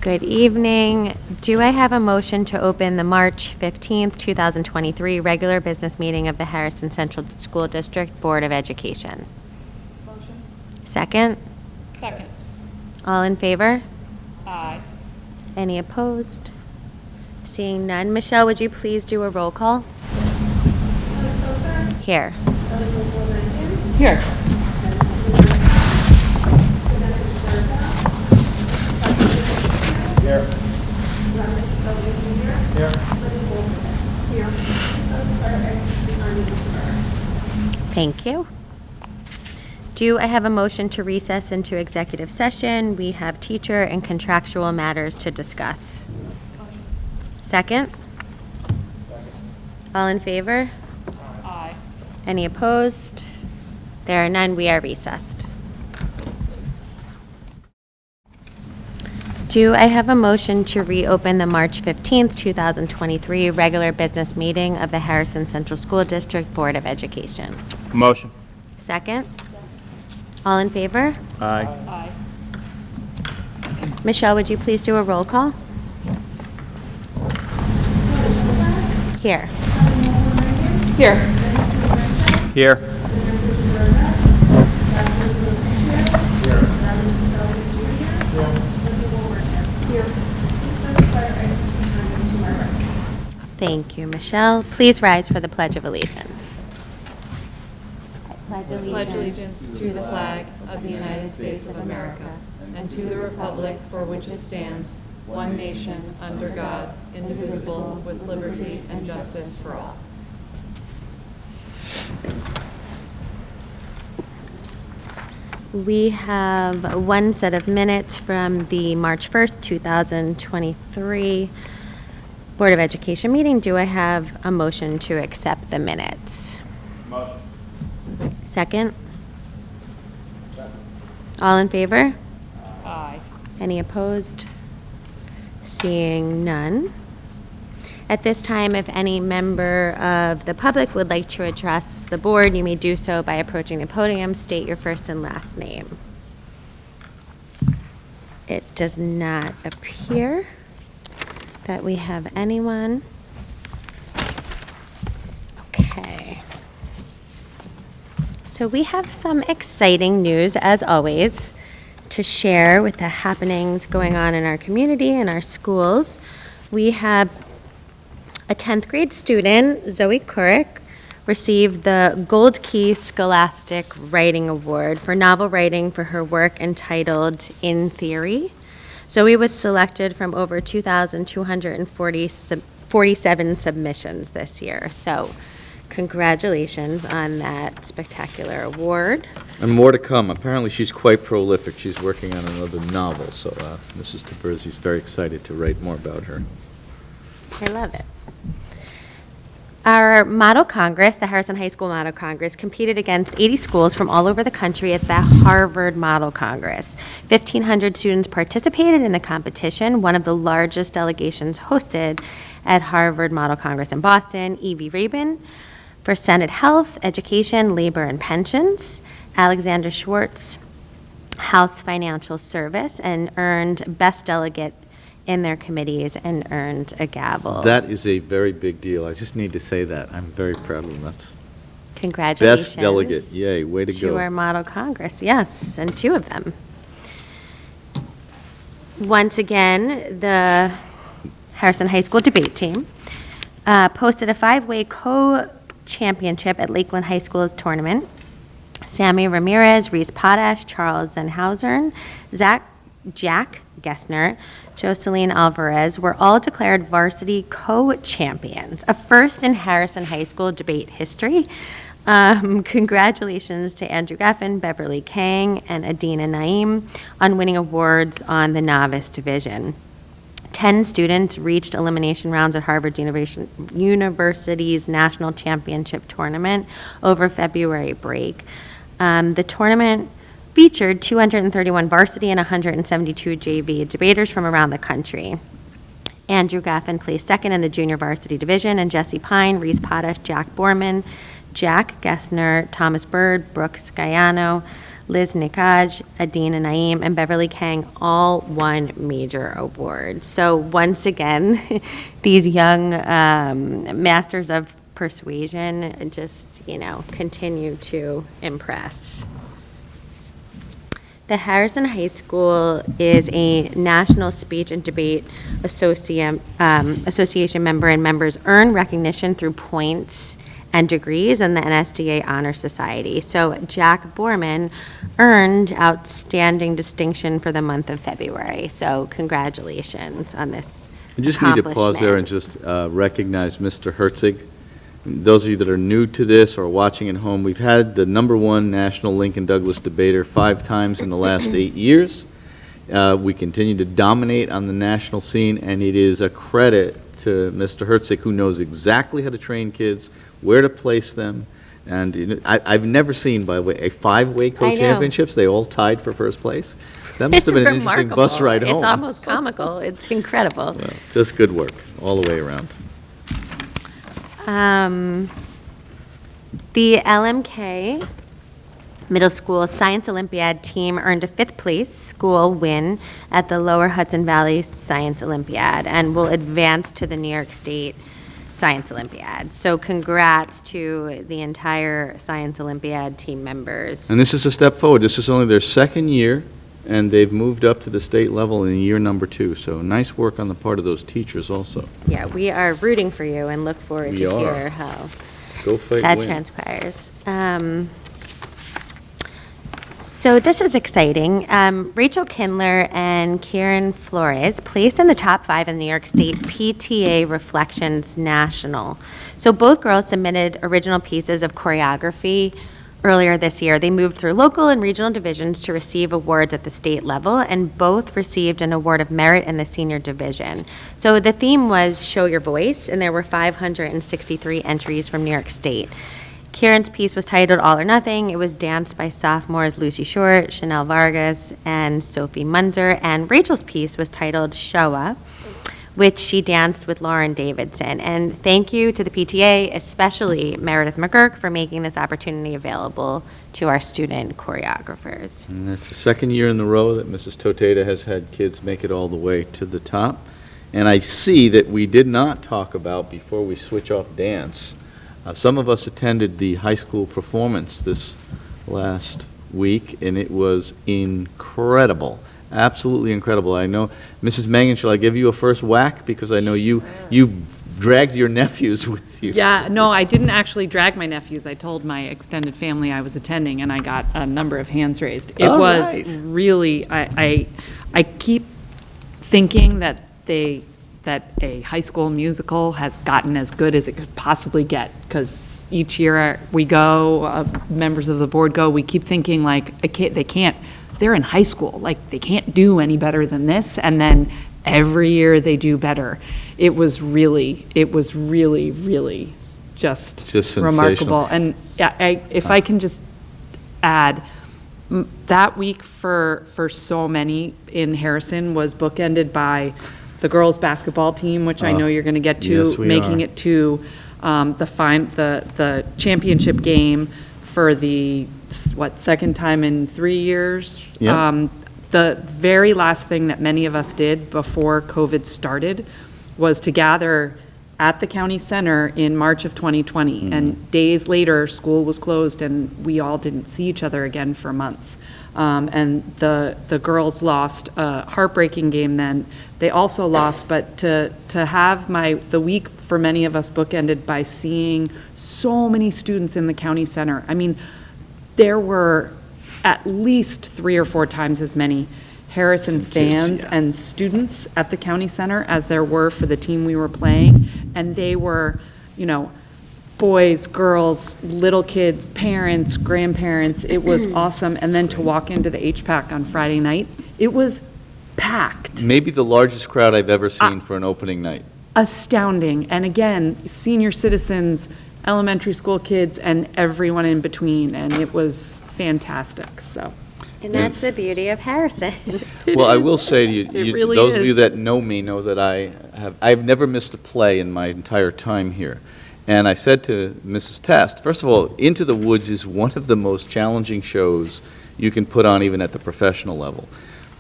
Good evening. Do I have a motion to open the March 15th, 2023 regular business meeting of the Harrison Central School District Board of Education? Motion. Second? Second. All in favor? Aye. Any opposed? Seeing none. Michelle, would you please do a roll call? Here. Here. Here. Here. Thank you. Do I have a motion to recess into executive session? We have teacher and contractual matters to discuss. Second? All in favor? Aye. Any opposed? There are none. We are recessed. Do I have a motion to reopen the March 15th, 2023 regular business meeting of the Harrison Central School District Board of Education? Motion. Second? All in favor? Aye. Aye. Michelle, would you please do a roll call? Here. Here. Here. Thank you, Michelle. Please rise for the Pledge of Allegiance. Pledge allegiance to the flag of the United States of America and to the republic for which it stands, one nation, under God, indivisible, with liberty and justice for all. We have one set of minutes from the March 1st, 2023 Board of Education meeting. Do I have a motion to accept the minutes? Motion. Second? All in favor? Aye. Any opposed? Seeing none. At this time, if any member of the public would like to address the board, you may do so by approaching the podium. State your first and last name. It does not appear that we have anyone. Okay. So we have some exciting news, as always, to share with the happenings going on in our community and our schools. We have a 10th grade student, Zoe Kurick, received the Gold Key Scholastic Writing Award for novel writing for her work entitled In Theory. Zoe was selected from over 2,247 submissions this year. So congratulations on that spectacular award. And more to come. Apparently, she's quite prolific. She's working on another novel, so Mrs. Taberzi is very excited to write more about her. I love it. Our Model Congress, the Harrison High School Model Congress, competed against 80 schools from all over the country at the Harvard Model Congress. 1,500 students participated in the competition, one of the largest delegations hosted at Harvard Model Congress in Boston. Evie Rabin for Senate Health, Education, Labor, and Pensions. Alexander Schwartz, House Financial Service, and earned Best Delegate in their committees and earned a gavel. That is a very big deal. I just need to say that. I'm very proud of them. That's Congratulations. best delegate. Yay, way to To go. our Model Congress, yes, and two of them. Once again, the Harrison High School debate team posted a 5-way co-championship at Lakeland High School's tournament. Sammy Ramirez, Reese Potash, Charles Zenhausen, Jack Gessner, Jocelyn Alvarez were all declared varsity co-champions, a first in Harrison High School debate history. Congratulations to Andrew Geffen, Beverly Kang, and Adina Naim on winning awards on the novice division. 10 students reached elimination rounds at Harvard University's National Championship Tournament over February break. The tournament featured 231 varsity and 172 JV debaters from around the country. Andrew Gaffin placed second in the junior varsity division, and Jesse Pine, Reese Potash, Jack Borman, Jack Gessner, Thomas Bird, Brooks Gaiano, Liz Nikaj, Adina Naeem, and Beverly Kang all won major awards. So once again, these young masters of persuasion just, continue to impress. The Harrison High School is a National Speech and Debate Association member, and members earn recognition through points and degrees in the NSDA Honor Society. So Jack Borman earned outstanding distinction for the month of February. So congratulations on this I just need to pause there and just recognize Mr. Herzig. Those of you that are new to this or watching at home, we've had the #1 national Lincoln Douglas debater 5 times in the last 8 years. We continue to dominate on the national scene, and it is a credit to Mr. Herzig, who knows exactly how to train kids, where to place them. And I've never seen, by the way, a 5-way co-championships. They all tied for first place. That must have been an interesting bus ride home. It's almost comical. It's incredible. Well, just good work all the way around. The LMK Middle School Science Olympiad team earned a 5th place school win at the Lower Hudson Valley Science Olympiad and will advance to the New York State Science Olympiad. So congrats to the entire Science Olympiad team members. And this is a step forward. This is only their 2nd year, and they've moved up to the state level in year number 2. So nice work on the part of those teachers also. Yeah, we are rooting for you and look forward to hear how Go fight, that win. transpires. So this is exciting. Rachel Kindler and Kieran Flores placed in the top 5 in the New York State PTA Reflections National. So both girls submitted original pieces of choreography earlier this year. They moved through local and regional divisions to receive awards at the state level, and both received an award of merit in the senior division. So the theme was Show Your Voice, and there were 563 entries from New York State. Kieran's piece was titled All or Nothing. It was danced by sophomores Lucy Short, Chanel Vargas, and Sophie Munzer. And Rachel's piece was titled Showa, which she danced with Lauren Davidson. And thank you to the PTA, especially Meredith McGurk, for making this opportunity available to our student choreographers. And that's the 2nd year in a row that Mrs. Toteda has had kids make it all the way to the top. And I see that we did not talk about, before we switch off dance, some of us attended the high school performance this last week, and it was incredible. Absolutely incredible. I know, Mrs. Mangan, shall I give you a first whack? Because I know you dragged your nephews with you. Yeah, no, I didn't actually drag my nephews. I told my extended family I was attending, and I got a number of hands raised. It was really, I keep thinking that a high school musical has gotten as good as it could possibly get, because each year we go, members of the board go, we keep thinking like, they're in high school, like they can't do any better than this, and then every year they do better. It was really just remarkable. And if I can just add, that week for so many in Harrison was bookended by the girls' basketball team, which I know you're going to get to, yes, we making are. it to the championship game for the, 2nd time in 3 years? Yep. The very last thing that many of us did before COVID started was to gather at the county center in March of 2020. And days later, school was closed, and we all didn't see each other again for months. And the girls lost a heartbreaking game then. They also lost, but to have the week for many of us bookended by seeing so many students in the county center. I mean, there were at least 3 or 4 times as many Harrison fans and students at the county center as there were for the team we were playing. And they were, boys, girls, little kids, parents, grandparents. It was awesome. And then to walk into the HPAC on Friday night, it was packed. Maybe the largest crowd I've ever seen for an opening night. Astounding. And again, senior citizens, elementary school kids, and everyone in between. And it was fantastic, so. And that's the beauty of Harrison. Well, I will say to you, It really those of you is. that know me know that I've never missed a play in my entire time here. And I said to Mrs. Test, first of all, Into the Woods is one of the most challenging shows you can put on even at the professional level.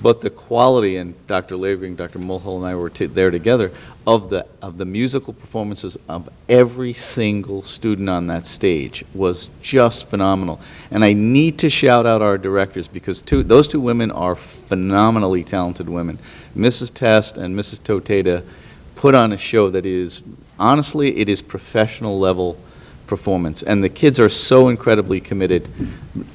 But the quality, and Dr. Lavering, Dr. Mulhall and I were there together, of the musical performances of every single student on that stage was just phenomenal. And I need to shout out our directors, because those two women are phenomenally talented women. Mrs. Test and Mrs. Toteda put on a show that is, honestly, it is professional level performance, and the kids are so incredibly committed.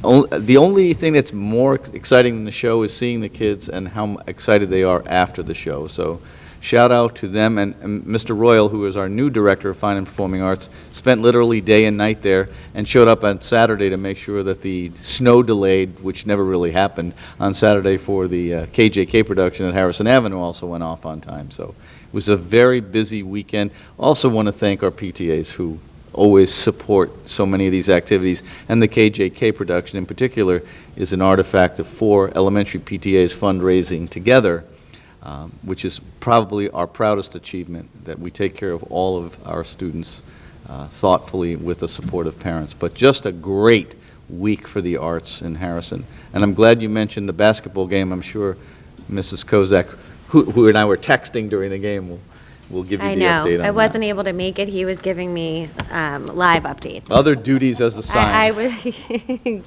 The only thing that's more exciting than the show is seeing the kids and how excited they are after the show. So shout out to them, and Mr. Royal, who is our new Director of Fine and Performing Arts, spent literally day and night there and showed up on Saturday to make sure that the snow delayed, which never really happened, on Saturday for the KJK production at Harrison Avenue also went off on time. So it was a very busy weekend. Also want to thank our PTAs who always support so many of these activities, and the KJK production in particular is an artifact of 4 elementary PTAs fundraising together, which is probably our proudest achievement, that we take care of all of our students thoughtfully with the support of parents. But just a great week for the arts in Harrison. And I'm glad you mentioned the basketball game. I'm sure Mrs. Kozak, who and I were texting during the game, will give you I the know. update on I that. wasn't able to make it. He was giving me live updates. Other duties as assigned. I was,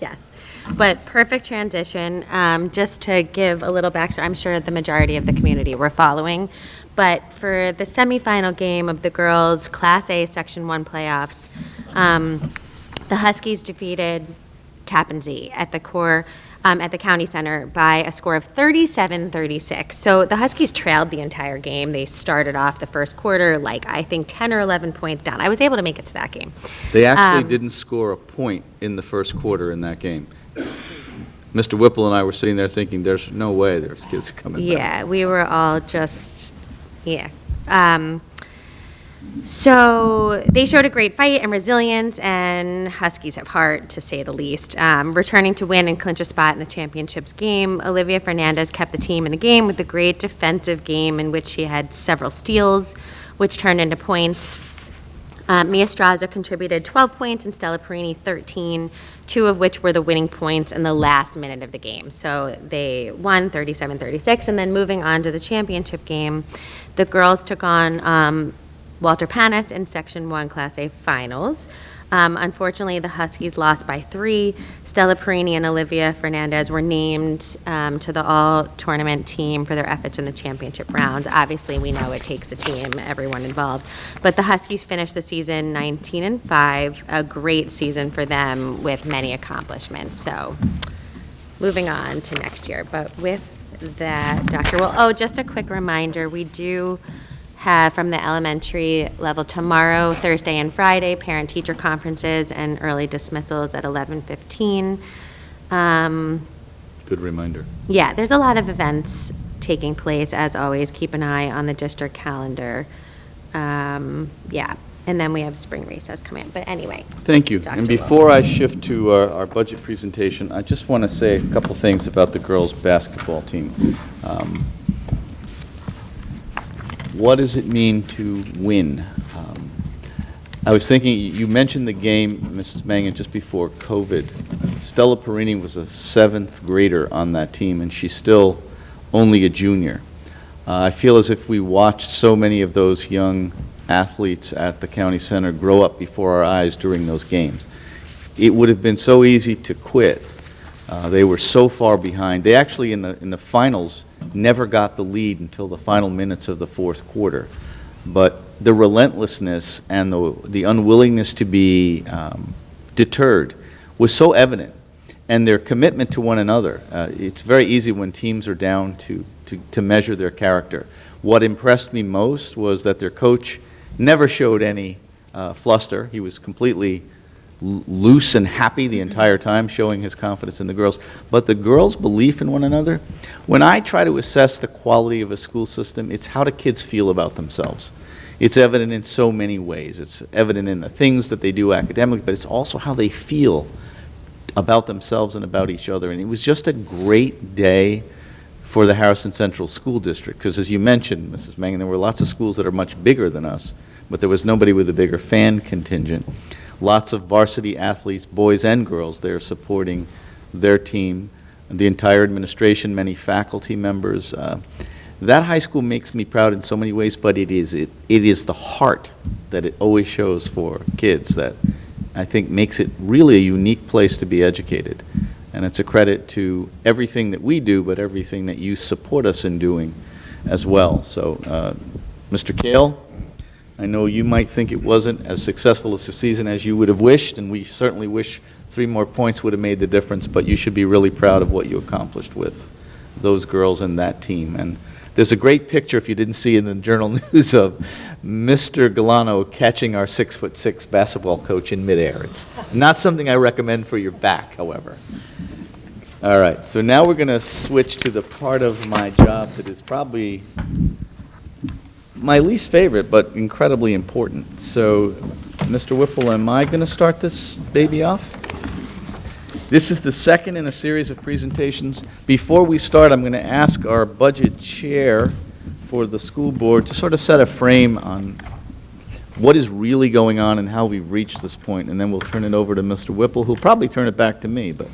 yes. But perfect transition. Just to give a little backstory, I'm sure the majority of the community were following. But for the semifinal game of the girls' Class A Section 1 playoffs, the Huskies defeated Tappan Zee at the at the County Center by a score of 37-36. So the Huskies trailed the entire game. They started off the first quarter like, I think, 10 or 11 points down. I was able to make it to that game. They actually didn't score a point in the first quarter in that game. Mr. Whipple and I were sitting there thinking, there's no way there's kids coming back. Yeah, we were all just, yeah. So they showed a great fight and resilience, and Huskies have heart, to say the least. Returning to win and clinch a spot in the championships game, Olivia Fernandez kept the team in the game with a great defensive game in which she had several steals, which turned into points. Mia Straza contributed 12 points and Stella Perini 13, 2 of which were the winning points in the last minute of the game. So they won 37-36, and then moving on to the championship game, the girls took on Walter Panis in Section 1 Class A finals. Unfortunately, the Huskies lost by 3. Stella Perini and Olivia Fernandez were named to the all-tournament team for their efforts in the championship rounds. Obviously, we know it takes a team, everyone involved. But the Huskies finished the season 19-5, a great season for them with many accomplishments. So moving on to next year. But with that, just a quick reminder, we do have from the elementary level tomorrow, Thursday and Friday, parent-teacher conferences and early dismissals at 11:15. Good reminder. Yeah, there's a lot of events taking place, as always. Keep an eye on the district calendar. Yeah, and then we have spring recess coming up. But anyway. Thank you. Dr. And before I shift to our budget presentation, I just want to say a couple things about the girls' basketball team. What does it mean to win? I was thinking, you mentioned the game, Mrs. Mangan, just before COVID. Stella Perini was a 7th grader on that team, and she's still only a junior. I feel as if we watched so many of those young athletes at the county center grow up before our eyes during those games. It would have been so easy to quit. They were so far behind. They actually, in the finals, never got the lead until the final minutes of the 4th quarter. But the relentlessness and the unwillingness to be deterred was so evident, and their commitment to one another. It's very easy when teams are down to measure their character. What impressed me most was that their coach never showed any fluster. He was completely loose and happy the entire time, showing his confidence in the girls. But the girls' belief in one another, when I try to assess the quality of a school system, it's how do kids feel about themselves. It's evident in so many ways. It's evident in the things that they do academically, but it's also how they feel about themselves and about each other. And it was just a great day for the Harrison Central School District, because as you mentioned, Mrs. Mangan, there were lots of schools that are much bigger than us, but there was nobody with a bigger fan contingent. Lots of varsity athletes, boys and girls, there supporting their team. the entire administration, many faculty members. That high school makes me proud in so many ways, but it is the heart that it always shows for kids that I think makes it really a unique place to be educated. And it's a credit to everything that we do, but everything that you support us in doing as well. So, Mr. Kale, I know you might think it wasn't as successful as a season as you would have wished, and we certainly wish 3 more points would have made the difference, but you should be really proud of what you accomplished with those girls and that team. And there's a great picture, if you didn't see in the Journal News, of Mr. Galano catching our 6'6" basketball coach in midair. It's not something I recommend for your back, however. All right, so now we're going to switch to the part of my job that is probably my least favorite, but incredibly important. So, Mr. Whipple, am I going to start this baby off? This is the second in a series of presentations. Before we start, I'm going to ask our budget chair for the school board to sort of set a frame on what is really going on and how we've reached this point, and then we'll turn it over to Mr. Whipple, who'll probably turn it back to me. But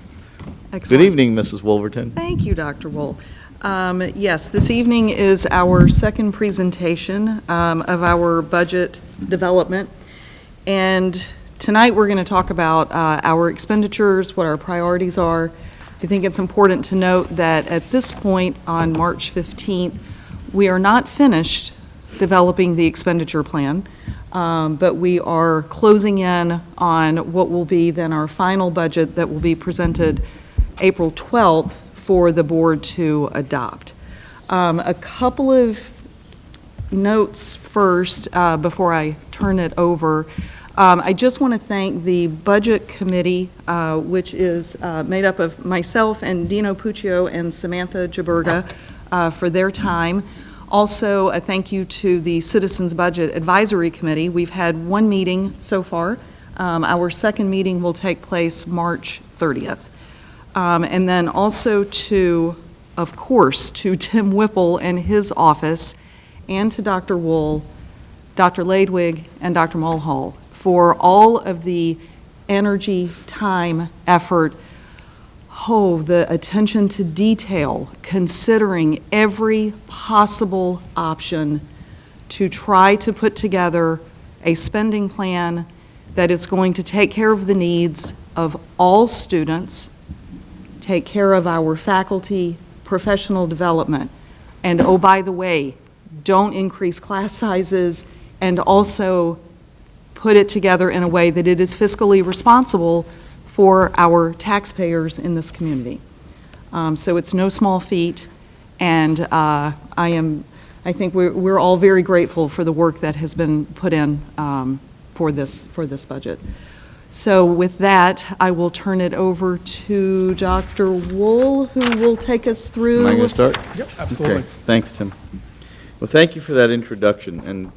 Excellent. Good evening, Mrs. Wolverton. Thank you, Dr. Wool. Yes, this evening is our second presentation of our budget development. And tonight we're going to talk about our expenditures, what our priorities are. I think it's important to note that at this point on March 15th, we are not finished developing the expenditure plan, but we are closing in on what will be then our final budget that will be presented April 12th for the board to adopt. A couple of notes first before I turn it over. I just want to thank the Budget Committee, which is made up of myself and Dino Puccio and Samantha Jaberga for their time. Also, a thank you to the Citizens Budget Advisory Committee. We've had one meeting so far. Our second meeting will take place March 30th. And then also to, of course, to Tim Whipple and his office, and to Dr. Wool, Dr. Ladwig, and Dr. Mulhall for all of the energy, time, effort, the attention to detail, considering every possible option to try to put together a spending plan that is going to take care of the needs of all students, take care of our faculty, professional development, and oh, by the way, don't increase class sizes, and also put it together in a way that it is fiscally responsible for our taxpayers in this community. So it's no small feat, and I think we're all very grateful for the work that has been put in for this budget. So with that, I will turn it over to Dr. Wool, who will take us through. Am I going to start? Yep, absolutely. Okay, thanks, Tim. Well, thank you for that introduction. And,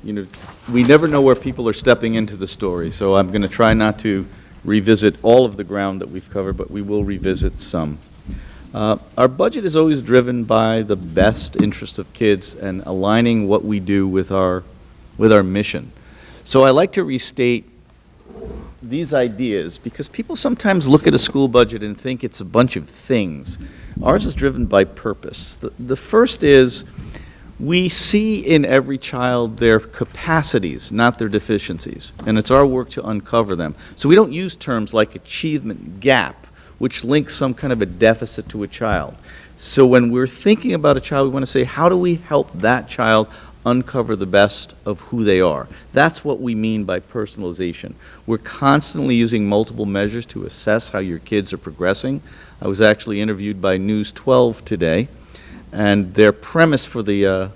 we never know where people are stepping into the story, so I'm going to try not to revisit all of the ground that we've covered, but we will revisit some. Our budget is always driven by the best interest of kids and aligning what we do with our mission. So I like to restate these ideas because people sometimes look at a school budget and think it's a bunch of things. Ours is driven by purpose. The first is we see in every child their capacities, not their deficiencies, and it's our work to uncover them. So we don't use terms like achievement gap, which links some kind of a deficit to a child. So when we're thinking about a child, we want to say, how do we help that child uncover the best of who they are? That's what we mean by personalization. We're constantly using multiple measures to assess how your kids are progressing. I was actually interviewed by News 12 today, and their premise for the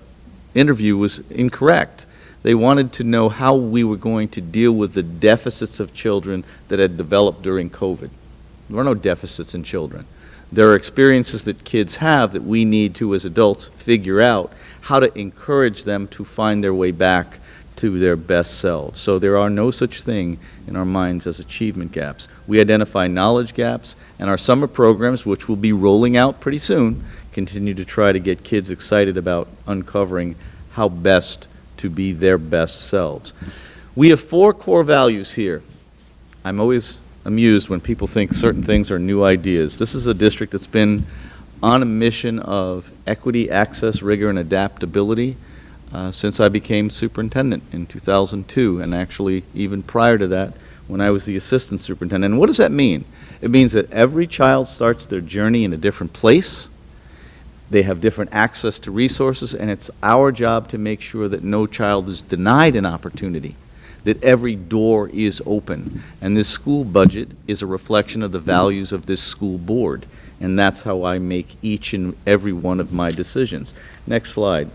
interview was incorrect. They wanted to know how we were going to deal with the deficits of children that had developed during COVID. There are no deficits in children. There are experiences that kids have that we need to, as adults, figure out how to encourage them to find their way back to their best selves. So there are no such thing in our minds as achievement gaps. We identify knowledge gaps, and our summer programs, which will be rolling out pretty soon, continue to try to get kids excited about uncovering how best to be their best selves. We have 4 core values here. I'm always amused when people think certain things are new ideas. This is a district that's been on a mission of equity, access, rigor, and adaptability since I became superintendent in 2002, and actually even prior to that when I was the assistant superintendent. And what does that mean? It means that every child starts their journey in a different place. They have different access to resources, and it's our job to make sure that no child is denied an opportunity, that every door is open. And this school budget is a reflection of the values of this school board, and that's how I make each and every one of my decisions. Next slide.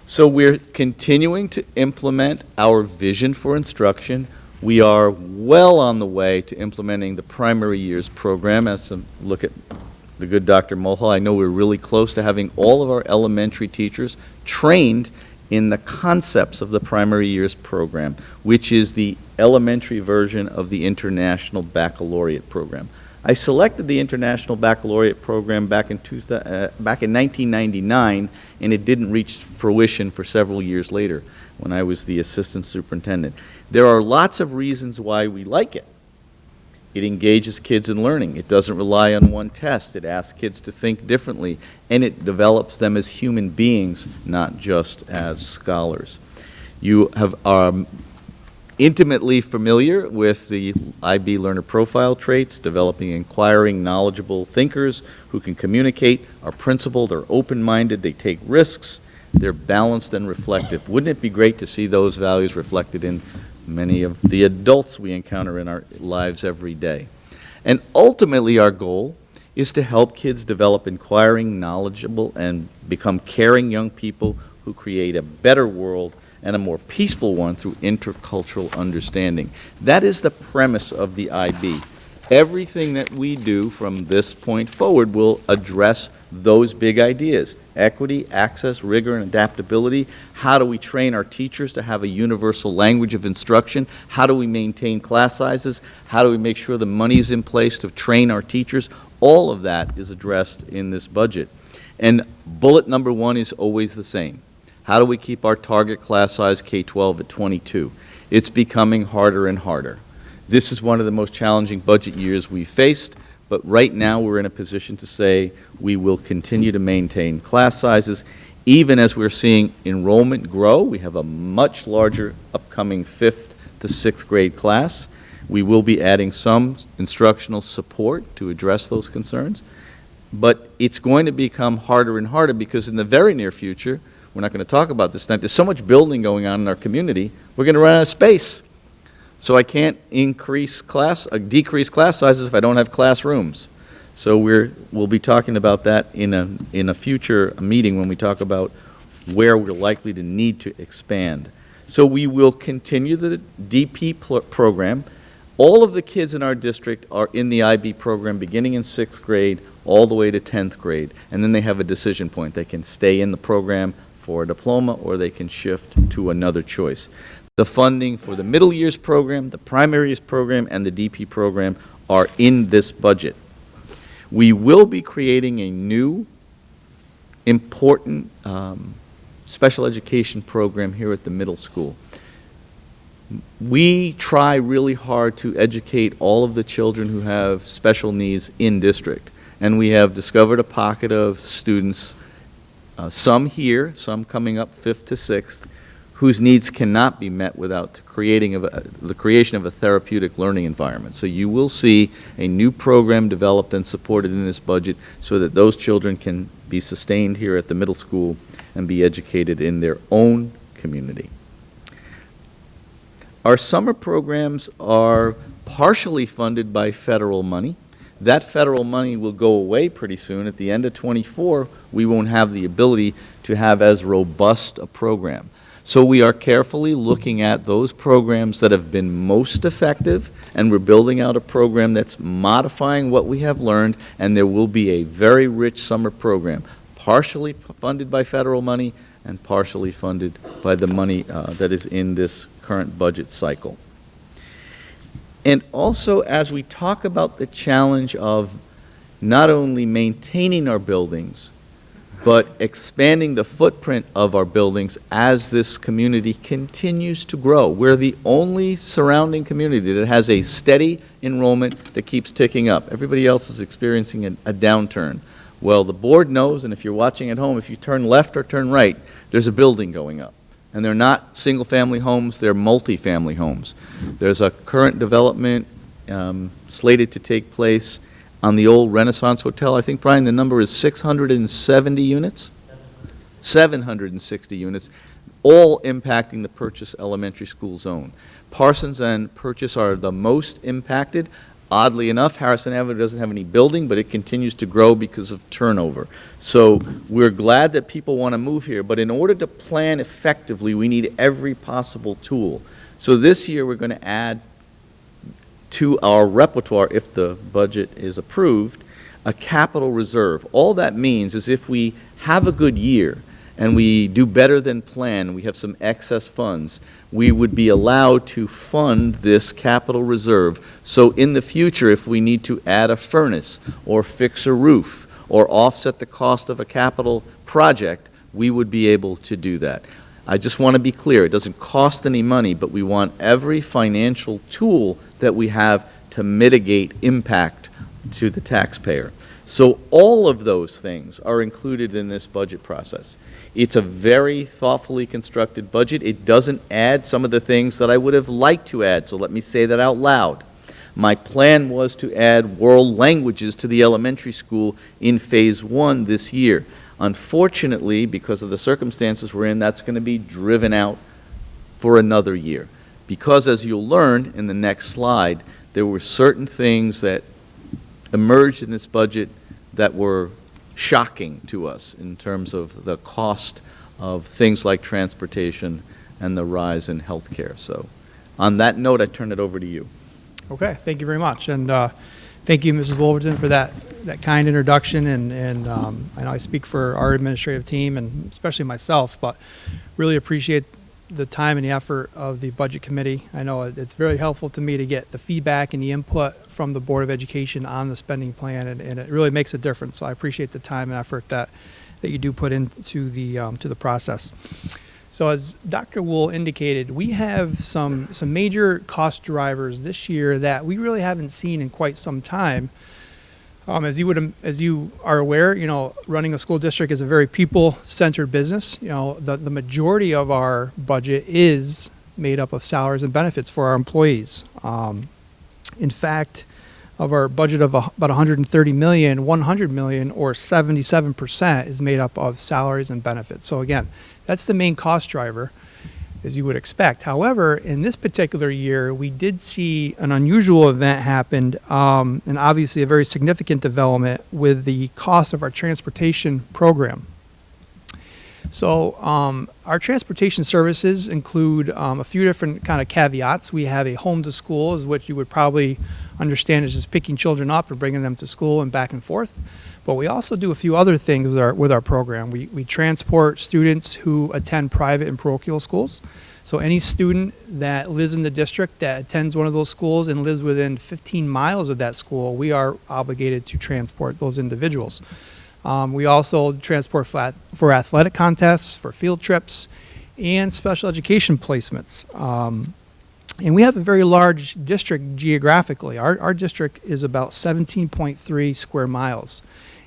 So we're continuing to implement our vision for instruction. We are well on the way to implementing the primary years program. As to look at the good Dr. Mulhall, I know we're really close to having all of our elementary teachers trained in the concepts of the primary years program, which is the elementary version of the International Baccalaureate program. I selected the International Baccalaureate program back in 1999, and it didn't reach fruition for several years later when I was the assistant superintendent. There are lots of reasons why we like it. It engages kids in learning. It doesn't rely on one test. It asks kids to think differently, and it develops them as human beings, not just as scholars. You are intimately familiar with the IB learner profile traits, developing inquiring, knowledgeable thinkers who can communicate, are principled, are open-minded, they take risks, they're balanced and reflective. Wouldn't it be great to see those values reflected in many of the adults we encounter in our lives every day? And ultimately, our goal is to help kids develop inquiring, knowledgeable, and become caring young people who create a better world and a more peaceful one through intercultural understanding. That is the premise of the IB. Everything that we do from this point forward will address those big ideas: equity, access, rigor, and adaptability. How do we train our teachers to have a universal language of instruction? How do we maintain class sizes? How do we make sure the money is in place to train our teachers? All of that is addressed in this budget. And bullet number one is always the same. How do we keep our target class size K-12 at 22? It's becoming harder and harder. This is one of the most challenging budget years we've faced, but right now we're in a position to say we will continue to maintain class sizes. Even as we're seeing enrollment grow, we have a much larger upcoming 5th to 6th grade class. We will be adding some instructional support to address those concerns, but it's going to become harder and harder because in the very near future, we're not going to talk about this tonight, there's so much building going on in our community, we're going to run out of space. So I can't decrease class sizes if I don't have classrooms. So we'll be talking about that in a future meeting when we talk about where we're likely to need to expand. So we will continue the DP program. All of the kids in our district are in the IB program beginning in 6th grade all the way to 10th grade, and then they have a decision point. They can stay in the program for a diploma, or they can shift to another choice. The funding for the middle years program, the primary years program, and the DP program are in this budget. We will be creating a new, important special education program here at the middle school. We try really hard to educate all of the children who have special needs in district, and we have discovered a pocket of students, some here, some coming up 5th to 6th, whose needs cannot be met without the creation of a therapeutic learning environment. So you will see a new program developed and supported in this budget so that those children can be sustained here at the middle school and be educated in their own community. Our summer programs are partially funded by federal money. That federal money will go away pretty soon. At the end of '24, we won't have the ability to have as robust a program. So we are carefully looking at those programs that have been most effective, and we're building out a program that's modifying what we have learned, and there will be a very rich summer program, partially funded by federal money and partially funded by the money that is in this current budget cycle. And also, as we talk about the challenge of not only maintaining our buildings, but expanding the footprint of our buildings as this community continues to grow. We're the only surrounding community that has a steady enrollment that keeps ticking up. Everybody else is experiencing a downturn. Well, the board knows, and if you're watching at home, if you turn left or turn right, there's a building going up. And they're not single-family homes, they're multi-family homes. There's a current development slated to take place on the old Renaissance Hotel. I think, Brian, the number is 670 units? 760 units, all impacting the Purchase Elementary School zone. Parsons and Purchase are the most impacted. Oddly enough, Harrison Avenue doesn't have any building, but it continues to grow because of turnover. So we're glad that people want to move here, but in order to plan effectively, we need every possible tool. So this year, we're going to add to our repertoire, if the budget is approved, a capital reserve. All that means is if we have a good year and we do better than planned, we have some excess funds, we would be allowed to fund this capital reserve. So in the future, if we need to add a furnace or fix a roof or offset the cost of a capital project, we would be able to do that. I just want to be clear, it doesn't cost any money, but we want every financial tool that we have to mitigate impact to the taxpayer. So all of those things are included in this budget process. It's a very thoughtfully constructed budget. It doesn't add some of the things that I would have liked to add, so let me say that out loud. My plan was to add world languages to the elementary school in Phase 1 this year. Unfortunately, because of the circumstances we're in, that's going to be driven out for another year. Because, as you'll learn in the next slide, there were certain things that emerged in this budget that were shocking to us in terms of the cost of things like transportation and the rise in healthcare. So on that note, I turn it over to you. Okay, thank you very much. And thank you, Mrs. Wolverton, for that kind introduction. And I know I speak for our administrative team and especially myself, but really appreciate the time and the effort of the Budget Committee. I know it's very helpful to me to get the feedback and the input from the Board of Education on the spending plan, and it really makes a difference. So I appreciate the time and effort that you do put into the process. So as Dr. Wool indicated, we have some major cost drivers this year that we really haven't seen in quite some time. As you are aware, running a school district is a very people-centered business. The majority of our budget is made up of salaries and benefits for our employees. In fact, of our budget of about $130 million, $100 million, or 77%, is made up of salaries and benefits. So again, that's the main cost driver, as you would expect. However, in this particular year, we did see an unusual event happen, and obviously a very significant development with the cost of our transportation program. So our transportation services include a few different kind of caveats. We have a home to school, is what you would probably understand is just picking children up and bringing them to school and back and forth. But we also do a few other things with our program. We transport students who attend private and parochial schools. So any student that lives in the district that attends one of those schools and lives within 15 miles of that school, we are obligated to transport those individuals. We also transport for athletic contests, for field trips, and special education placements. And we have a very large district geographically. Our district is about 17.3 square miles.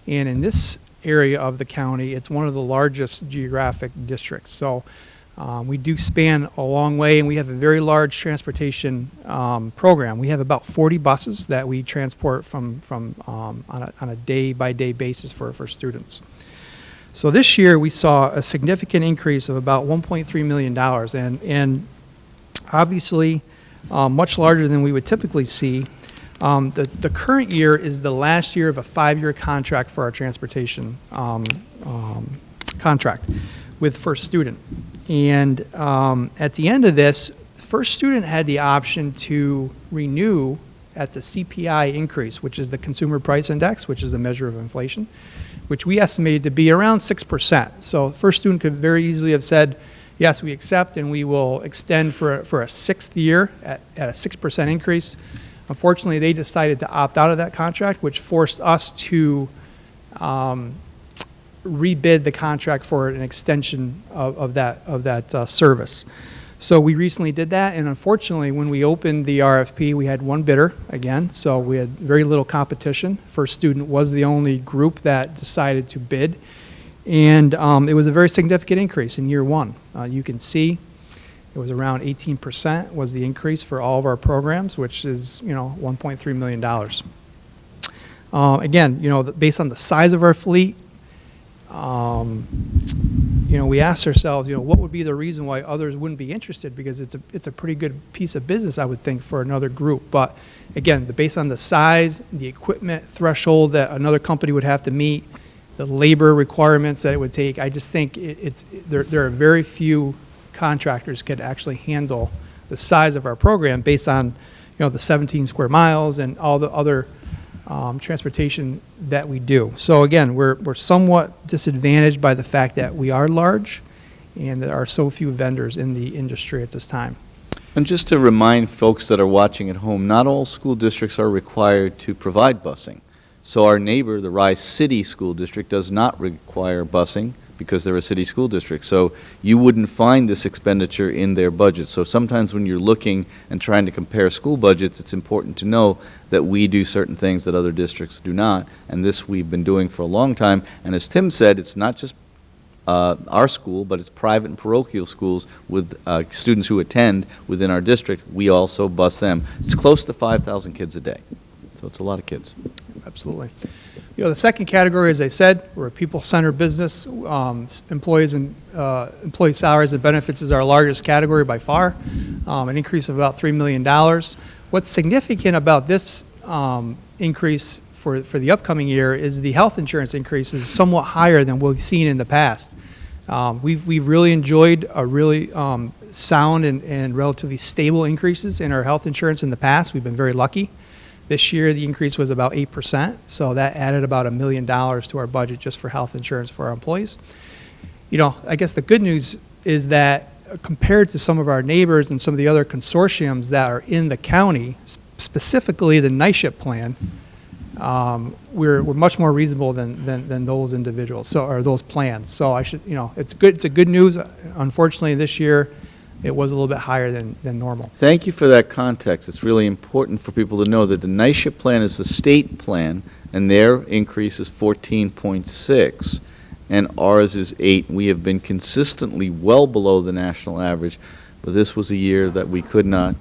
And in this area of the county, it's one of the largest geographic districts. So we do span a long way, and we have a very large transportation program. We have about 40 buses that we transport on a day-by-day basis for students. So this year, we saw a significant increase of about $1.3 million, and obviously much larger than we would typically see. The current year is the last year of a 5-year contract for our transportation contract with First Student. And at the end of this, First Student had the option to renew at the CPI increase, which is the Consumer Price Index, which is a measure of inflation, which we estimated to be around 6%. So First Student could very easily have said, yes, we accept, and we will extend for a 6th year at a 6% increase. Unfortunately, they decided to opt out of that contract, which forced us to rebid the contract for an extension of that service. So we recently did that, and unfortunately, when we opened the RFP, we had one bidder again, so we had very little competition. First Student was the only group that decided to bid, and it was a very significant increase in year one. You can see it was around 18% was the increase for all of our programs, which is, $1.3 million. Again, based on the size of our fleet, we asked ourselves, what would be the reason why others wouldn't be interested? Because it's a pretty good piece of business, I would think, for another group. But again, based on the size, the equipment threshold that another company would have to meet, the labor requirements that it would take, I just think there are very few contractors could actually handle the size of our program based on, the 17 square miles and all the other transportation that we do. So again, we're somewhat disadvantaged by the fact that we are large and there are so few vendors in the industry at this time. And just to remind folks that are watching at home, not all school districts are required to provide busing. So our neighbor, the Rise City School District, does not require busing because they're a city school district. So you wouldn't find this expenditure in their budget. So sometimes when you're looking and trying to compare school budgets, it's important to know that we do certain things that other districts do not, and this we've been doing for a long time. And as Tim said, it's not just our school, but it's private and parochial schools with students who attend within our district. We also bus them. It's close to 5,000 kids a day, so it's a lot of kids. Absolutely. The second category, as I said, we're a people-centered business. Employees and employee salaries and benefits is our largest category by far, an increase of about $3 million. What's significant about this increase for the upcoming year is the health insurance increase is somewhat higher than what we've seen in the past. We've really enjoyed a really sound and relatively stable increases in our health insurance in the past. We've been very lucky. This year, the increase was about 8%, so that added about $1 million to our budget just for health insurance for our employees. I guess the good news is that compared to some of our neighbors and some of the other consortiums that are in the county, specifically the NYSHIP plan, we're much more reasonable than those individuals, or those plans. So it's good. It's a good news. Unfortunately, this year, it was a little bit higher than normal. Thank you for that context. It's really important for people to know that the NYSHIP plan is the state plan, and their increase is 14.6, and ours is 8. We have been consistently well below the national average, but this was a year that we could not.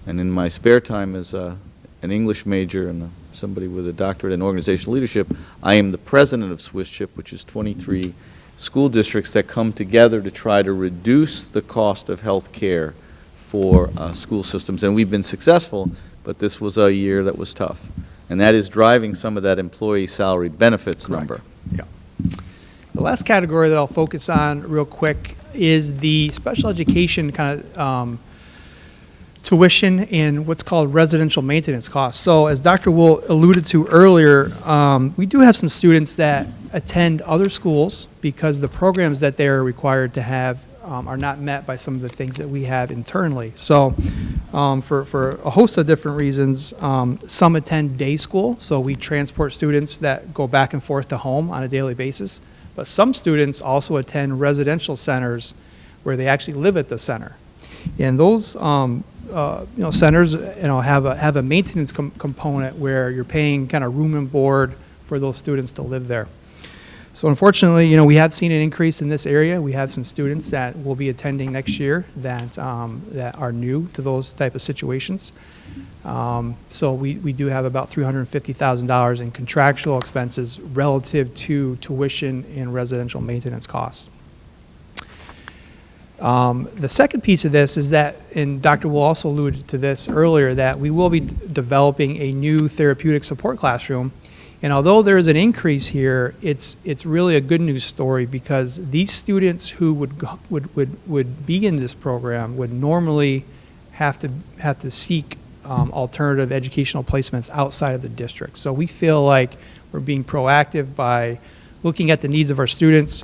And in my spare time as an English major and somebody with a doctorate in organizational leadership, I am the president of SWISCHIP, which is 23 school districts that come together to try to reduce the cost of health care for school systems. And we've been successful, but this was a year that was tough. And that is driving some of that employee salary benefits number. Yeah. The last category that I'll focus on real quick is the special education kind of tuition and what's called residential maintenance costs. So as Dr. Wool alluded to earlier, we do have some students that attend other schools because the programs that they're required to have are not met by some of the things that we have internally. So for a host of different reasons, some attend day school, so we transport students that go back and forth to home on a daily basis. But some students also attend residential centers where they actually live at the center. And those centers have a maintenance component where you're paying kind of room and board for those students to live there. So unfortunately, we have seen an increase in this area. We have some students that will be attending next year that are new to those type of situations. So we do have about $350,000 in contractual expenses relative to tuition and residential maintenance costs. The second piece of this is that, and Dr. Wool also alluded to this earlier, that we will be developing a new therapeutic support classroom. And although there is an increase here, it's really a good news story because these students who would be in this program would normally have to seek alternative educational placements outside of the district. So we feel like we're being proactive by looking at the needs of our students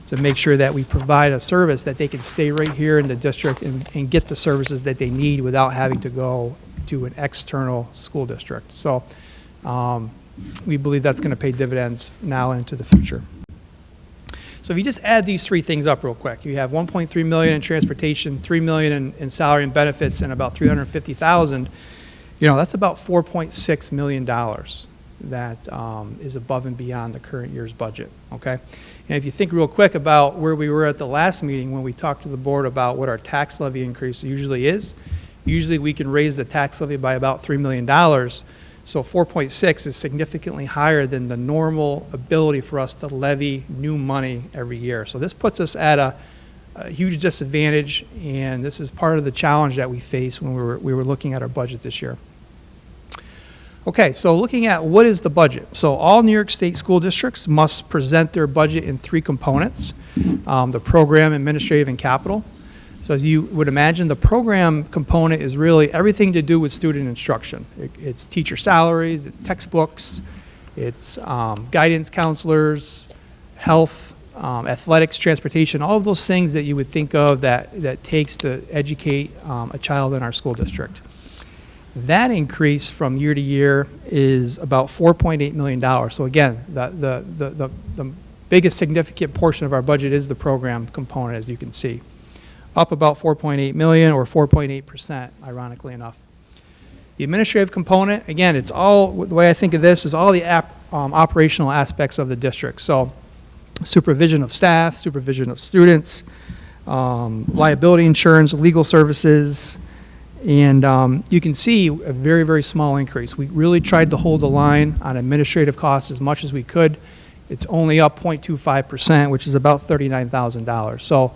to make sure that we provide a service that they can stay right here in the district and get the services that they need without having to go to an external school district. So we believe that's going to pay dividends now and into the future. So if you just add these three things up real quick, you have 1.3 million in transportation, 3 million in salary and benefits, and about 350,000. That's about $4.6 million that is above and beyond the current year's budget, okay? And if you think real quick about where we were at the last meeting when we talked to the board about what our tax levy increase usually is, usually we can raise the tax levy by about $3 million. So 4.6 is significantly higher than the normal ability for us to levy new money every year. So this puts us at a huge disadvantage, and this is part of the challenge that we face when we were looking at our budget this year. Okay, so looking at what is the budget. So all New York State school districts must present their budget in three components, the program, administrative, and capital. So as you would imagine, the program component is really everything to do with student instruction. It's teacher salaries, it's textbooks, it's guidance counselors, health, athletics, transportation, all of those things that you would think of that takes to educate a child in our school district. That increase from year to year is about $4.8 million. So again, the biggest significant portion of our budget is the program component, as you can see. Up about 4.8 million or 4.8%, ironically enough. The administrative component, again, it's all, the way I think of this is all the operational aspects of the district. So supervision of staff, supervision of students, liability insurance, legal services, and you can see a very, very small increase. We really tried to hold the line on administrative costs as much as we could. It's only up 0.25%, which is about $39,000. So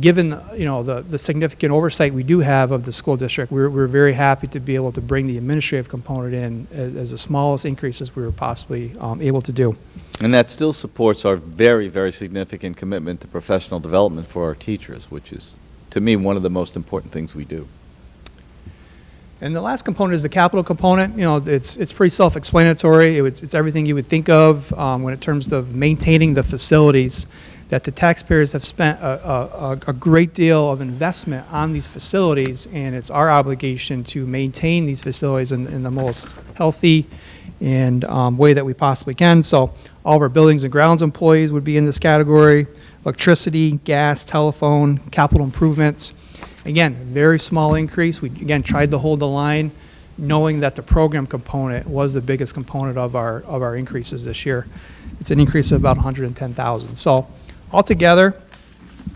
given the significant oversight we do have of the school district, we're very happy to be able to bring the administrative component in as the smallest increases we were possibly able to do. And that still supports our very, very significant commitment to professional development for our teachers, which is, to me, one of the most important things we do. And the last component is the capital component. It's pretty self-explanatory. It's everything you would think of when in terms of maintaining the facilities, that the taxpayers have spent a great deal of investment on these facilities, and it's our obligation to maintain these facilities in the most healthy and way that we possibly can. So all of our buildings and grounds employees would be in this category. Electricity, gas, telephone, capital improvements. Again, very small increase. We, again, tried to hold the line, knowing that the program component was the biggest component of our increases this year. It's an increase of about $110,000. So altogether,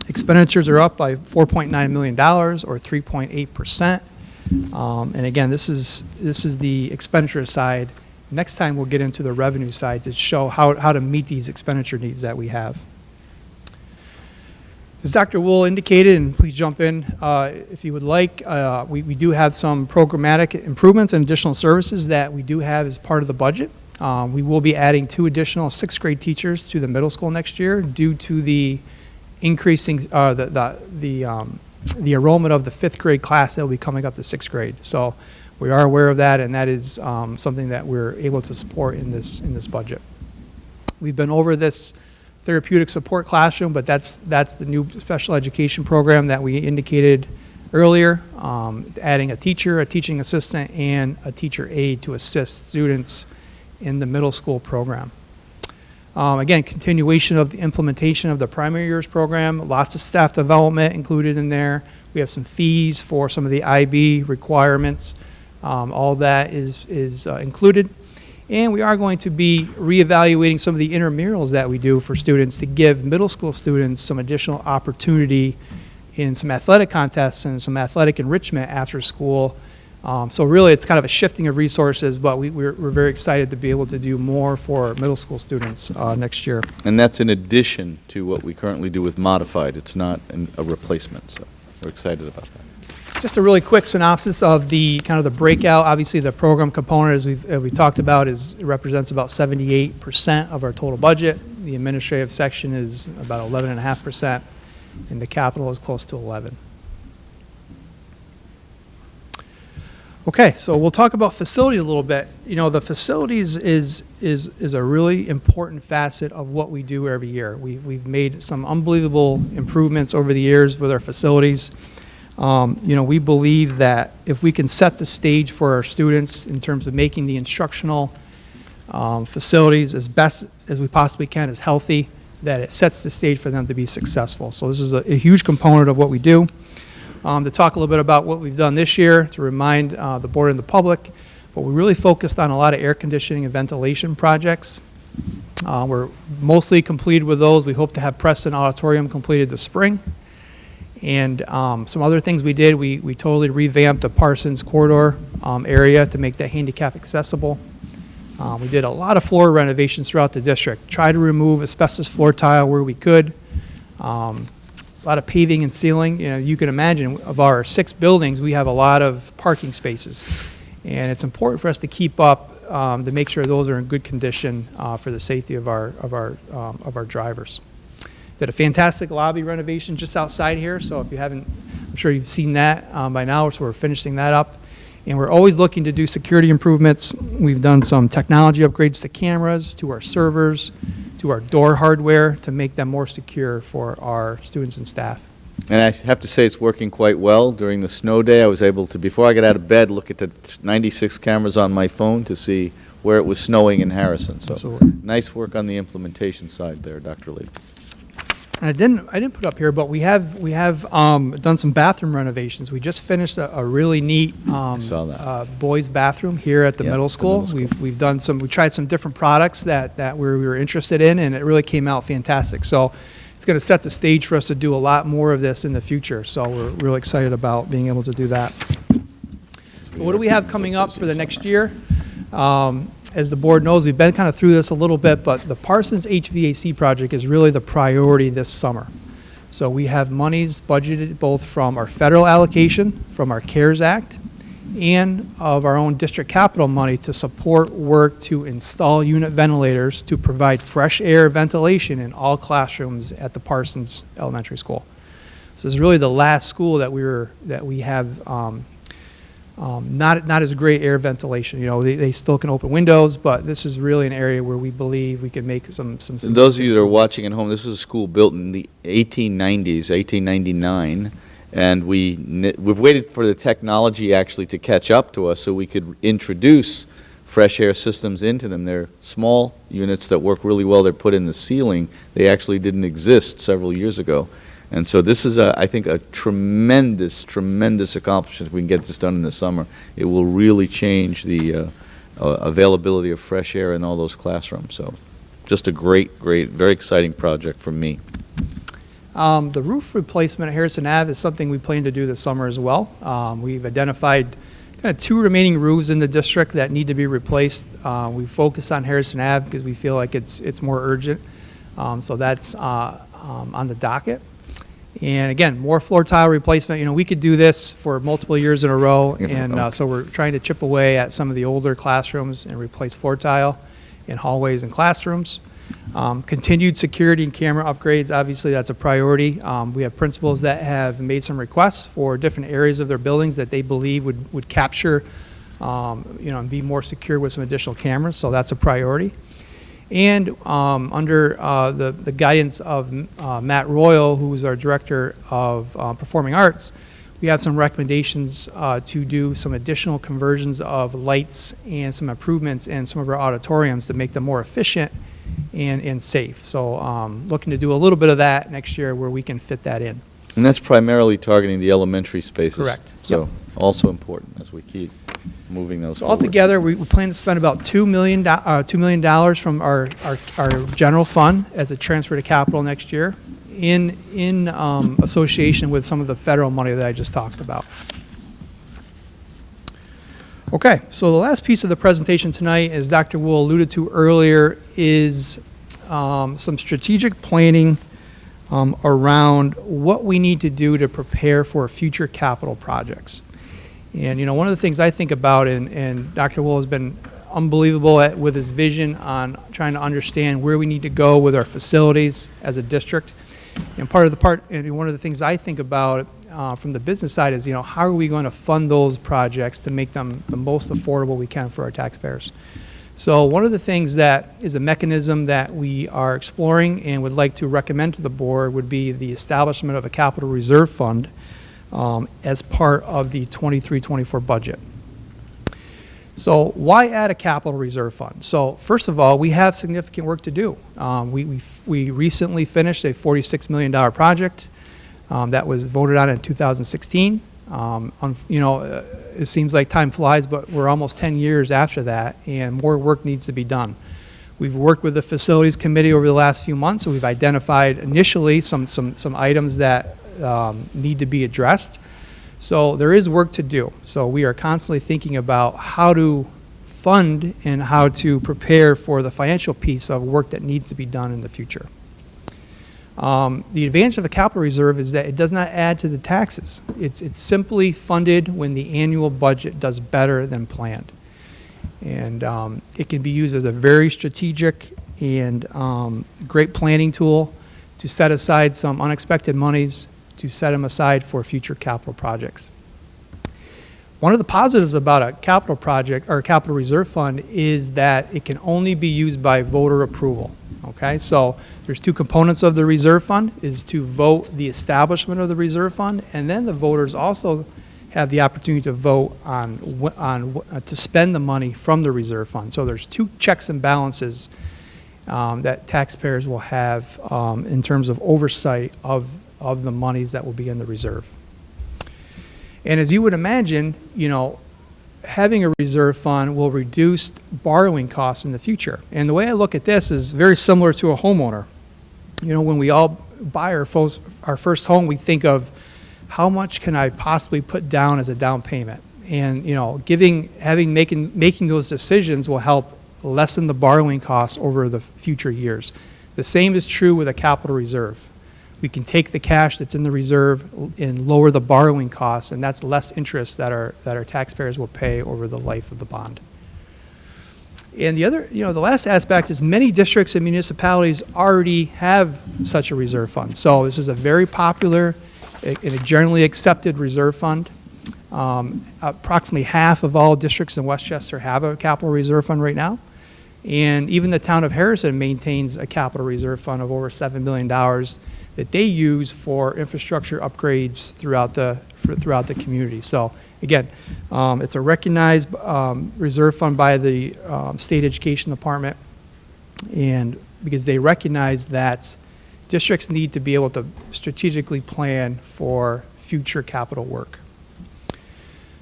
expenditures are up by $4.9 million, or 3.8%. And again, this is the expenditure side. Next time we'll get into the revenue side to show how to meet these expenditure needs that we have. As Dr. Wool indicated, and please jump in if you would like, we do have some programmatic improvements and additional services that we do have as part of the budget. We will be adding 2 additional 6th grade teachers to the middle school next year due to the increasing the enrollment of the 5th grade class that will be coming up to 6th grade. So we are aware of that, and that is something that we're able to support in this budget. We've been over this therapeutic support classroom, but that's the new special education program that we indicated earlier, adding a teacher, a teaching assistant, and a teacher aide to assist students in the middle school program. Again, continuation of the implementation of the primary years program, lots of staff development included in there. We have some fees for some of the IB requirements. All that is included. And we are going to be reevaluating some of the intramurals that we do for students to give middle school students some additional opportunity in some athletic contests and some athletic enrichment after school. So really it's kind of a shifting of resources, but we're very excited to be able to do more for middle school students next year. And that's in addition to what we currently do with modified. It's not a replacement, so we're excited about that. Just a really quick synopsis of the kind of the breakout. Obviously, the program component, as we talked about, represents about 78% of our total budget. The administrative section is about 11.5%, and the capital is close to 11%. Okay, so we'll talk about facilities a little bit. The facilities is a really important facet of what we do every year. We've made some unbelievable improvements over the years with our facilities. We believe that if we can set the stage for our students in terms of making the instructional facilities as best as we possibly can, as healthy, that it sets the stage for them to be successful. So this is a huge component of what we do. To talk a little bit about what we've done this year, to remind the board and the public, but we really focused on a lot of air conditioning and ventilation projects. We're mostly completed with those. We hope to have Preston Auditorium completed this spring. And some other things we did, we totally revamped the Parsons corridor area to make that handicap accessible. We did a lot of floor renovations throughout the district, tried to remove asbestos floor tile where we could. A lot of paving and sealing. You know, you can imagine of our 6 buildings, we have a lot of parking spaces. And it's important for us to keep up to make sure those are in good condition for the safety of our drivers. Did a fantastic lobby renovation just outside here, so if you haven't, I'm sure you've seen that by now, so we're finishing that up. And we're always looking to do security improvements. We've done some technology upgrades to cameras, to our servers, to our door hardware to make them more secure for our students and staff. And I have to say it's working quite well. During the snow day, I was able to, before I got out of bed, look at the 96 cameras on my phone to see where it was snowing in Harrison. So Absolutely. nice work on the implementation side there, Dr. Lee. And I didn't put up here, but we have done some bathroom renovations. We just finished a really neat saw that. boys bathroom here at the Yeah, middle the school. middle school. We tried some different products that we were interested in, and it really came out fantastic. So it's going to set the stage for us to do a lot more of this in the future. So we're really excited about being able to do that. So what do we have coming up for the next year? As the board knows, we've been kind of through this a little bit, but the Parsons HVAC project is really the priority this summer. So we have monies budgeted both from our federal allocation, from our CARES Act, and of our own district capital money to support work to install unit ventilators to provide fresh air ventilation in all classrooms at the Parsons Elementary School. So this is really the last school that we have not as great air ventilation. You know, they still can open windows, but this is really an area where we believe we can make some. And those of you that are watching at home, this was a school built in the 1890s, 1899, and we've waited for the technology actually to catch up to us so we could introduce fresh air systems into them. They're small units that work really well. They're put in the ceiling. They actually didn't exist several years ago. And so this is, I think, a tremendous, tremendous accomplishment if we can get this done in the summer. It will really change the availability of fresh air in all those classrooms. So just a great, very exciting project for me. The roof replacement at Harrison Ave is something we plan to do this summer as well. We've identified kind of 2 remaining roofs in the district that need to be replaced. We focus on Harrison Ave because we feel like it's more urgent. So that's on the docket. And again, more floor tile replacement. You know, we could do this for multiple years in a row, and so we're trying to chip away at some of the older classrooms and replace floor tile in hallways and classrooms. Continued security and camera upgrades, obviously that's a priority. We have principals that have made some requests for different areas of their buildings that they believe would capture, and be more secure with some additional cameras, so that's a priority. And under the guidance of Matt Royal, who is our Director of Performing Arts, we have some recommendations to do some additional conversions of lights and some improvements in some of our auditoriums to make them more efficient and safe. So looking to do a little bit of that next year where we can fit that in. And that's primarily targeting the elementary spaces. Correct. So Yep. also important as we keep moving those So forward. altogether, we plan to spend about $2 million from our general fund as a transfer to capital next year in association with some of the federal money that I just talked about. Okay, so the last piece of the presentation tonight, as Dr. Wool alluded to earlier, is some strategic planning around what we need to do to prepare for future capital projects. And, one of the things I think about, and Dr. Wool has been unbelievable with his vision on trying to understand where we need to go with our facilities as a district. And one of the things I think about from the business side is, how are we going to fund those projects to make them the most affordable we can for our taxpayers? So one of the things that is a mechanism that we are exploring and would like to recommend to the board would be the establishment of a capital reserve fund as part of the 23-24 budget. So why add a capital reserve fund? So first of all, we have significant work to do. We recently finished a $46 million project that was voted on in 2016. It seems like time flies, but we're almost 10 years after that, and more work needs to be done. We've worked with the facilities committee over the last few months, and we've identified initially some items that need to be addressed. So there is work to do. So we are constantly thinking about how to fund and how to prepare for the financial piece of work that needs to be done in the future. The advantage of the capital reserve is that it does not add to the taxes. It's simply funded when the annual budget does better than planned. And it can be used as a very strategic and great planning tool to set aside some unexpected monies, to set them aside for future capital projects. One of the positives about a capital project or a capital reserve fund is that it can only be used by voter approval. Okay, so there's two components of the reserve fund, is to vote the establishment of the reserve fund, and then the voters also have the opportunity to vote to spend the money from the reserve fund. So there's two checks and balances that taxpayers will have in terms of oversight of the monies that will be in the reserve. And as you would imagine, having a reserve fund will reduce borrowing costs in the future. And the way I look at this is very similar to a homeowner. When we all buy our first home, we think of how much can I possibly put down as a down payment? And making those decisions will help lessen the borrowing costs over the future years. The same is true with a capital reserve. We can take the cash that's in the reserve and lower the borrowing costs, and that's less interest that our taxpayers will pay over the life of the bond. And the last aspect is many districts and municipalities already have such a reserve fund. So this is a very popular and a generally accepted reserve fund. Approximately half of all districts in Westchester have a capital reserve fund right now. And even the town of Harrison maintains a capital reserve fund of over $7 million that they use for infrastructure upgrades throughout the community. So again, it's a recognized reserve fund by the State Education Department, and because they recognize that districts need to be able to strategically plan for future capital work.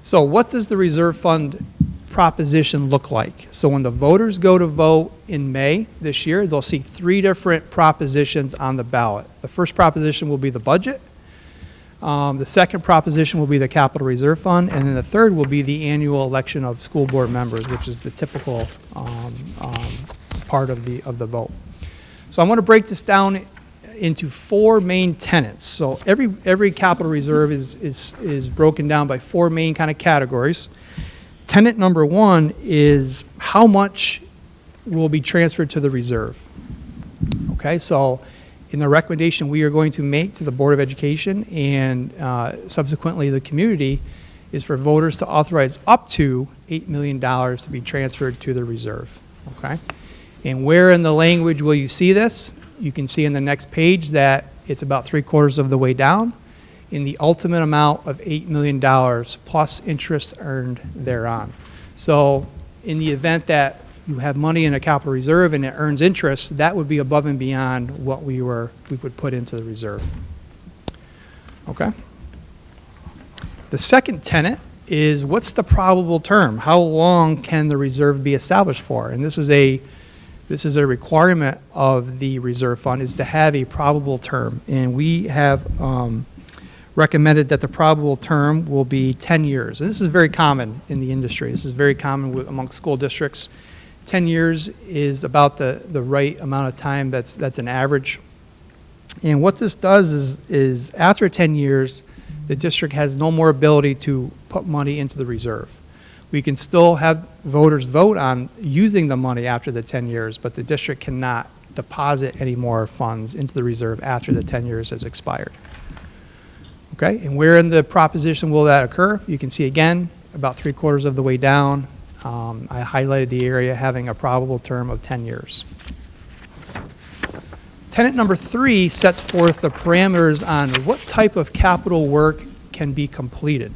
So what does the reserve fund proposition look like? So when the voters go to vote in May this year, they'll see three different propositions on the ballot. The first proposition will be the budget. The second proposition will be the capital reserve fund, and then the third will be the annual election of school board members, which is the typical part of the vote. So I'm going to break this down into four main tenets. So every capital reserve is broken down by four main kind of categories. Tenet number one is how much will be transferred to the reserve. Okay, so in the recommendation we are going to make to the Board of Education and subsequently the community is for voters to authorize up to $8 million to be transferred to the reserve. Okay, and where in the language will you see this? You can see in the next page that it's about 3/4 of the way down in the ultimate amount of $8 million plus interest earned thereon. So in the event that you have money in a capital reserve and it earns interest, that would be above and beyond what we would put into the reserve. Okay? The second tenet is what's the probable term? How long can the reserve be established for? And this is a requirement of the reserve fund, is to have a probable term. And we have recommended that the probable term will be 10 years. And this is very common in the industry. This is very common amongst school districts. 10 years is about the right amount of time that's an average. And what this does is after 10 years, the district has no more ability to put money into the reserve. We can still have voters vote on using the money after the 10 years, but the district cannot deposit any more funds into the reserve after the 10 years has expired. Okay, and where in the proposition will that occur? You can see again, about 3/4 of the way down. I highlighted the area having a probable term of 10 years. Tenet number 3 sets forth the parameters on what type of capital work can be completed.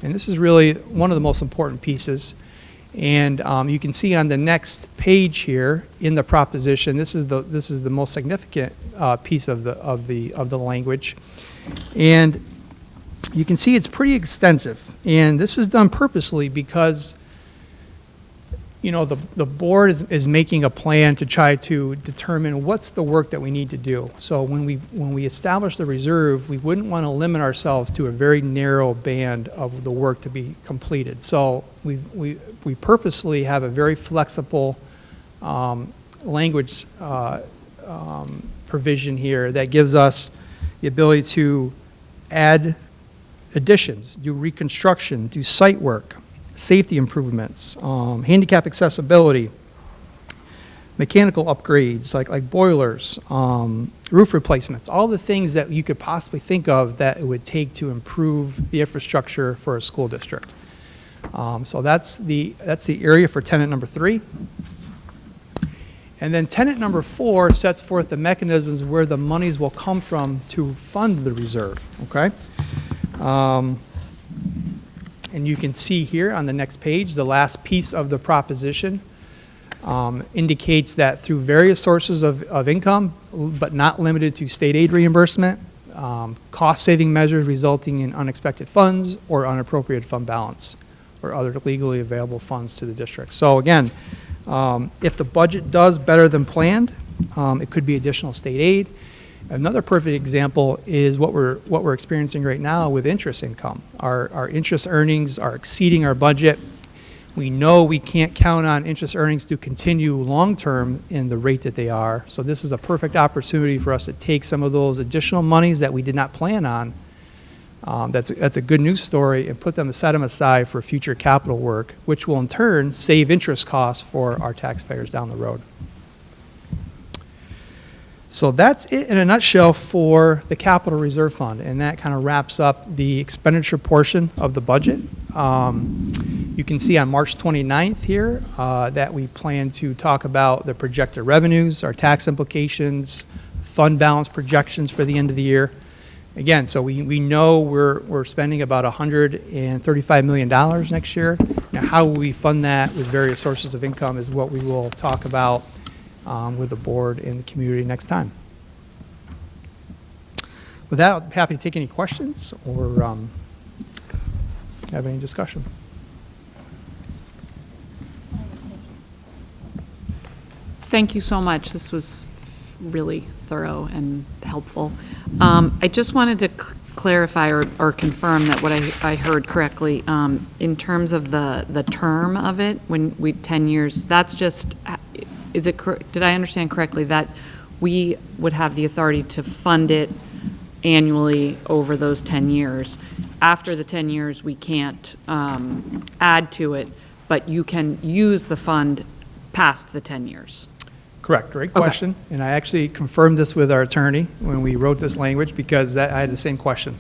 And this is really one of the most important pieces. And you can see on the next page here in the proposition, this is the most significant piece of the language, and you can see it's pretty extensive. And this is done purposely because, you know, the board is making a plan to try to determine what's the work that we need to do. So when we establish the reserve, we wouldn't want to limit ourselves to a very narrow band of the work to be completed. So we purposely have a very flexible language provision here that gives us the ability to add additions, do reconstruction, do site work, safety improvements, handicap accessibility, mechanical upgrades like boilers, roof replacements, all the things that you could possibly think of that it would take to improve the infrastructure for a school district. So that's the area for tenant number 3. And then tenant number 4 sets forth the mechanisms where the monies will come from to fund the reserve, okay? And you can see here on the next page, the last piece of the proposition indicates that through various sources of income, but not limited to state aid reimbursement, cost-saving measures resulting in unexpected funds or unappropriated fund balance, or other legally available funds to the district. So again, if the budget does better than planned, it could be additional state aid. Another perfect example is what we're experiencing right now with interest income. Our interest earnings are exceeding our budget. We know we can't count on interest earnings to continue long-term in the rate that they are. So this is a perfect opportunity for us to take some of those additional monies that we did not plan on. That's a good news story, and set them aside for future capital work, which will in turn save interest costs for our taxpayers down the road. So that's it in a nutshell for the capital reserve fund, and that kind of wraps up the expenditure portion of the budget. You can see on March 29th here that we plan to talk about the projected revenues, our tax implications, fund balance projections for the end of the year. Again, so we know we're spending about $135 million next year. Now, how will we fund that with various sources of income is what we will talk about with the board and the community next time. With that, I'm happy to take any questions or have any discussion. Thank you so much. This was really thorough and helpful. I just wanted to clarify or confirm that what I heard correctly, in terms of the term of it, when 10 years, that's just, did I understand correctly that we would have the authority to fund it annually over those 10 years? After the 10 years, we can't add to it, but you can use the fund past the 10 years. Correct, great question. Okay. And I actually confirmed this with our attorney when we wrote this language because I had the same question.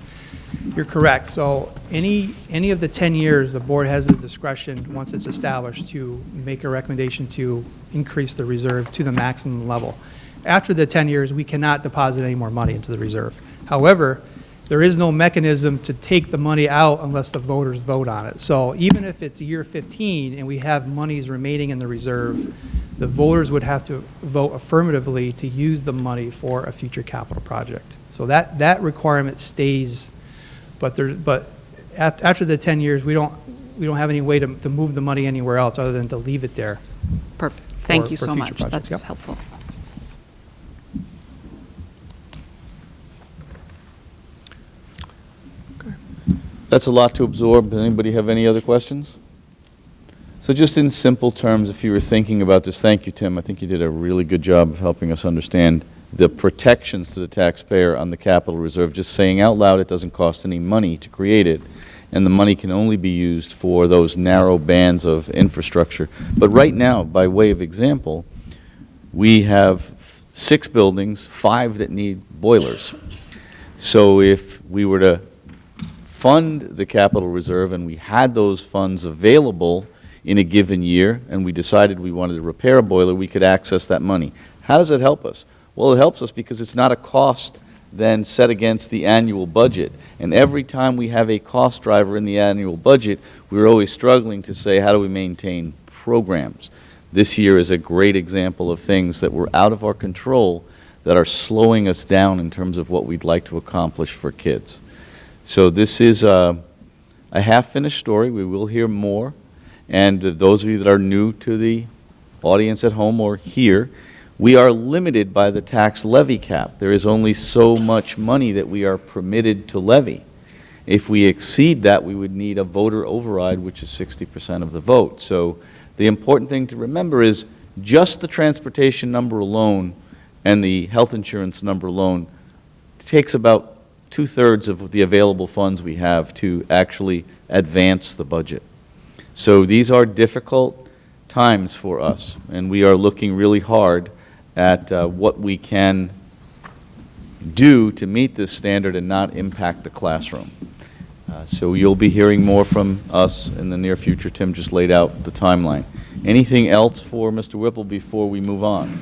You're correct. So any of the 10 years, the board has the discretion, once it's established, to make a recommendation to increase the reserve to the maximum level. After the 10 years, we cannot deposit any more money into the reserve. However, there is no mechanism to take the money out unless the voters vote on it. So even if it's year 15 and we have monies remaining in the reserve, the voters would have to vote affirmatively to use the money for a future capital project. So that requirement stays, but after the 10 years, we don't have any way to move the money anywhere else other than to leave it there. Perfect. Thank you so much. Projects. That's helpful. That's a lot to absorb. Does anybody have any other questions? So just in simple terms, if you were thinking about this, thank you, Tim. I think you did a really good job of helping us understand the protections to the taxpayer on the capital reserve. Just saying out loud, it doesn't cost any money to create it, and the money can only be used for those narrow bands of infrastructure. But right now, by way of example, we have 6 buildings, 5 that need boilers. So if we were to fund the capital reserve and we had those funds available in a given year and we decided we wanted to repair a boiler, we could access that money. How does it help us? Well, it helps us because it's not a cost then set against the annual budget. And every time we have a cost driver in the annual budget, we're always struggling to say, how do we maintain programs? This year is a great example of things that were out of our control that are slowing us down in terms of what we'd like to accomplish for kids. So this is a half-finished story. We will hear more. And those of you that are new to the audience at home or here, we are limited by the tax levy cap. There is only so much money that we are permitted to levy. If we exceed that, we would need a voter override, which is 60% of the vote. So the important thing to remember is just the transportation number alone and the health insurance number alone takes about 2/3 of the available funds we have to actually advance the budget. So these are difficult times for us, and we are looking really hard at what we can do to meet this standard and not impact the classroom. So you'll be hearing more from us in the near future. Tim just laid out the timeline. Anything else for Mr. Whipple before we move on?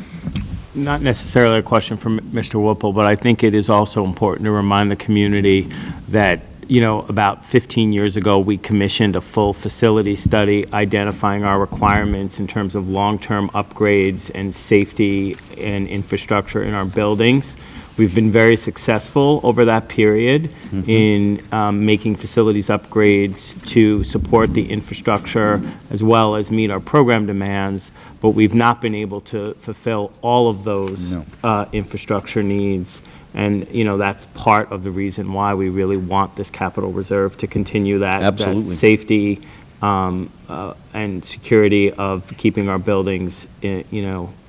Not necessarily a question for Mr. Whipple, but I think it is also important to remind the community that, you know, about 15 years ago, we commissioned a full facility study identifying our requirements in terms of long-term upgrades and safety and infrastructure in our buildings. We've been very successful over that period in making facilities upgrades to support the infrastructure as well as meet our program demands, but we've not been able to fulfill all of those infrastructure needs. And, you know, that's part of the reason why we really want this capital reserve to continue that, Absolutely. that safety and security of keeping our buildings,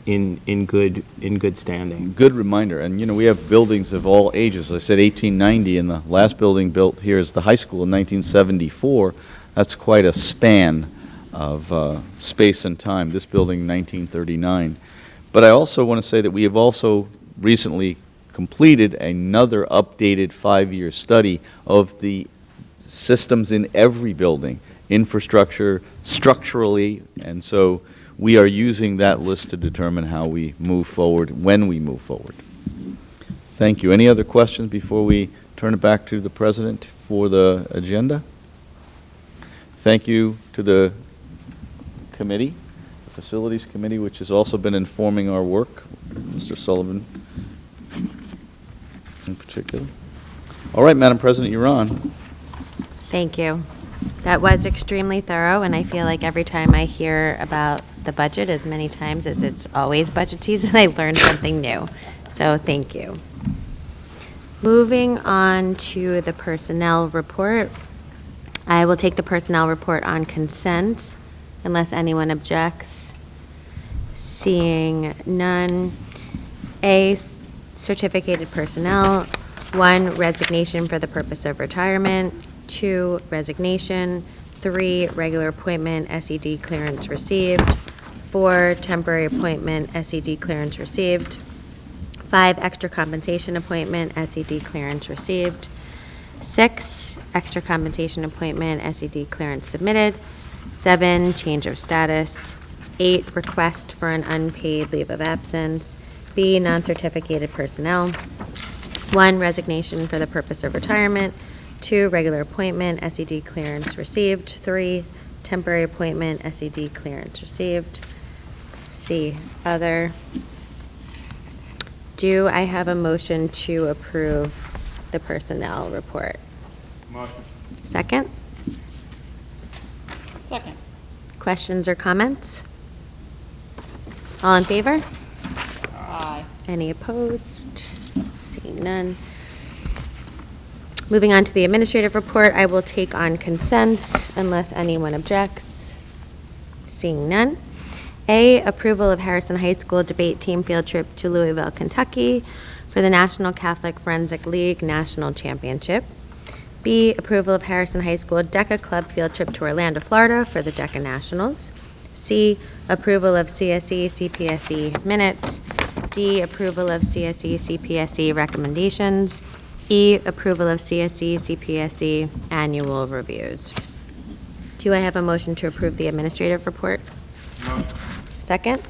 in good standing. Good reminder. And, you know, we have buildings of all ages. I said 1890, and the last building built here is the high school in 1974. That's quite a span of space and time. This building, 1939. But I also want to say that we have also recently completed another updated 5-year study of the systems in every building, infrastructure, structurally, and so we are using that list to determine how we move forward, when we move forward. Thank you. Any other questions before we turn it back to the President for the agenda? Thank you to the committee, the Facilities Committee, which has also been informing our work, Mr. Sullivan in particular. All right, Madam President, you're on. Thank you. That was extremely thorough, and I feel like every time I hear about the budget, as many times as it's always budget season, I learn something new. So thank you. Moving on to the personnel report. I will take the personnel report on consent unless anyone objects. Seeing none. A, certificated personnel. 1, resignation for the purpose of retirement. 2, resignation. 3, regular appointment, SED clearance received. 4, temporary appointment, SED clearance received. 5, extra compensation appointment, SED clearance received. 6, extra compensation appointment, SED clearance submitted. 7, change of status. 8, request for an unpaid leave of absence. B, non-certificated personnel. 1, resignation for the purpose of retirement. 2, regular appointment, SED clearance received. 3, temporary appointment, SED clearance received. C, other. Do I have a motion to approve the personnel report? Motion. Second? Second. Questions or comments? All in favor? Aye. Any opposed? Seeing none. Moving on to the administrative report, I will take on consent unless anyone objects. Seeing none. A, approval of Harrison High School debate team field trip to Louisville, Kentucky for the National Catholic Forensic League National Championship. B, approval of Harrison High School DECA Club field trip to Orlando, Florida for the DECA Nationals. C, approval of CSE, CPSE minutes. D, approval of CSE, CPSE recommendations. E, approval of CSE, CPSE annual reviews. Do I have a motion to approve the administrative report? Second?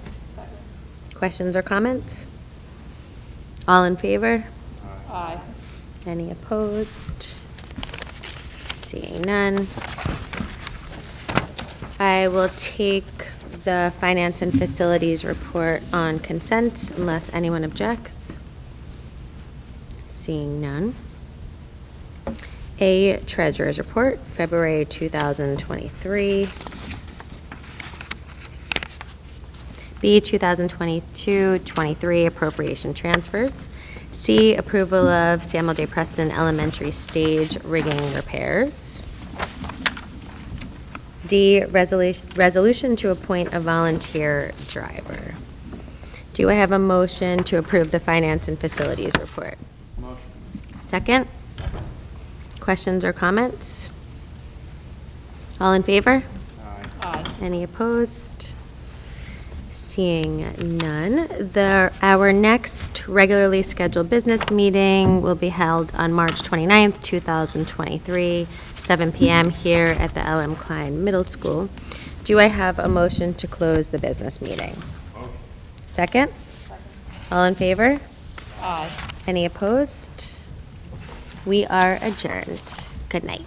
Questions or comments? All in favor? Aye. Any opposed? Seeing none. I will take the Finance and Facilities report on consent unless anyone objects. Seeing none. A Treasurer's Report, February 2023. B, 2022-23 appropriation transfers. C, approval of Samuel J. Preston Elementary Stage rigging repairs. D, resolution to appoint a volunteer driver. Do I have a motion to approve the Finance and Facilities Report? Motion. Second? Questions or comments? All in favor? Aye. Any opposed? Seeing none, our next regularly scheduled business meeting will be held on March 29th, 2023, 7 PM here at the L.M. Klein Middle School. Do I have a motion to close the business meeting? Second? All in favor? Aye. Any opposed? We are adjourned. Good night.